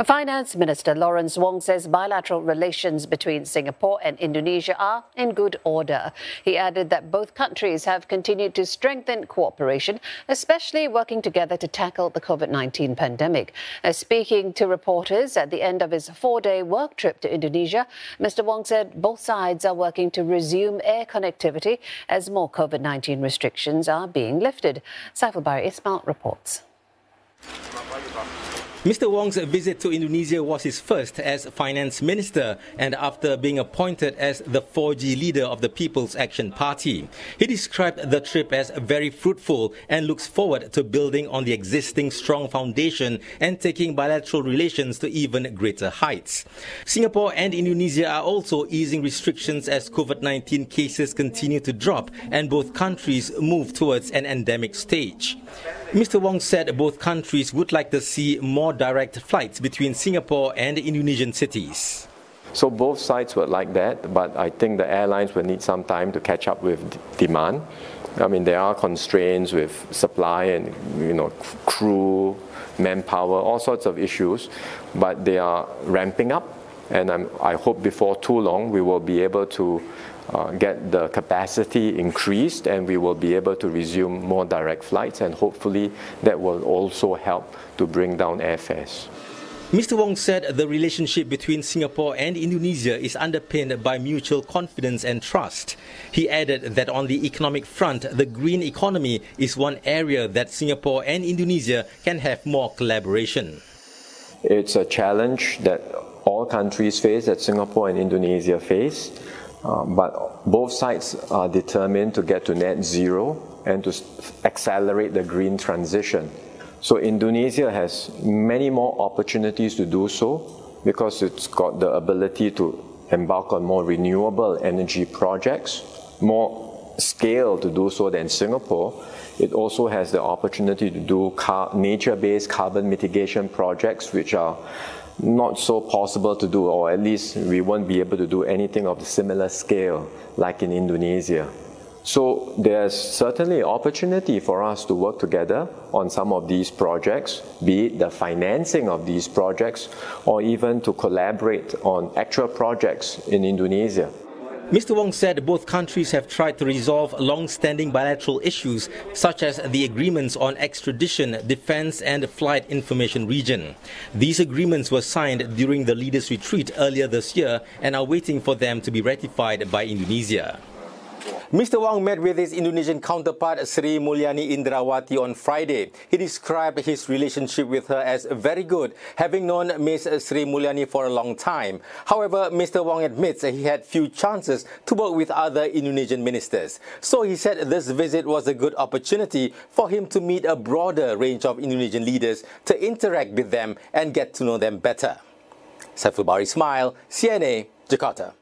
Finance Minister Lawrence Wong says bilateral relations between Singapore and Indonesia are in good order. He added that both countries have continued to strengthen cooperation, especially working together to tackle the COVID-19 pandemic. Speaking to reporters at the end of his 4-day work trip to Indonesia, Mr. Wong said both sides are working to resume air connectivity as more COVID-19 restrictions are being lifted. Saiful Bari Ismail reports. Mr. Wong's visit to Indonesia was his first as finance minister and after being appointed as the 4G leader of the People's Action Party. He described the trip as very fruitful and looks forward to building on the existing strong foundation and taking bilateral relations to even greater heights. Singapore and Indonesia are also easing restrictions as COVID-19 cases continue to drop and both countries move towards an endemic stage. Mr. Wong said both countries would like to see more direct flights between Singapore and Indonesian cities. So both sides would like that, but I think the airlines will need some time to catch up with demand. I mean, there are constraints with supply and, crew, manpower, all sorts of issues, but they are ramping up, and I hope before too long we will be able to get the capacity increased and we will be able to resume more direct flights, and hopefully that will also help to bring down airfares. Mr. Wong said the relationship between Singapore and Indonesia is underpinned by mutual confidence and trust. He added that on the economic front, the green economy is one area that Singapore and Indonesia can have more collaboration. It's a challenge that all countries face, that Singapore and Indonesia face. But both sides are determined to get to net zero and to accelerate the green transition. So Indonesia has many more opportunities to do so because it's got the ability to embark on more renewable energy projects, more scale to do so than Singapore. It also has the opportunity to do nature-based carbon mitigation projects, which are not so possible to do, or at least we won't be able to do anything of the similar scale like in Indonesia. So there's certainly opportunity for us to work together on some of these projects, be it the financing of these projects or even to collaborate on actual projects in Indonesia. Mr. Wong said both countries have tried to resolve long-standing bilateral issues such as the agreements on extradition, defense and flight information region. These agreements were signed during the leaders' retreat earlier this year and are waiting for them to be ratified by Indonesia. Mr. Wong met with his Indonesian counterpart Sri Mulyani Indrawati on Friday. He described his relationship with her as very good, having known Ms. Sri Mulyani for a long time. However, Mr. Wong admits he had few chances to work with other Indonesian ministers. So he said this visit was a good opportunity for him to meet a broader range of Indonesian leaders, to interact with them and get to know them better. Saiful Bari Ismail, CNA, Jakarta.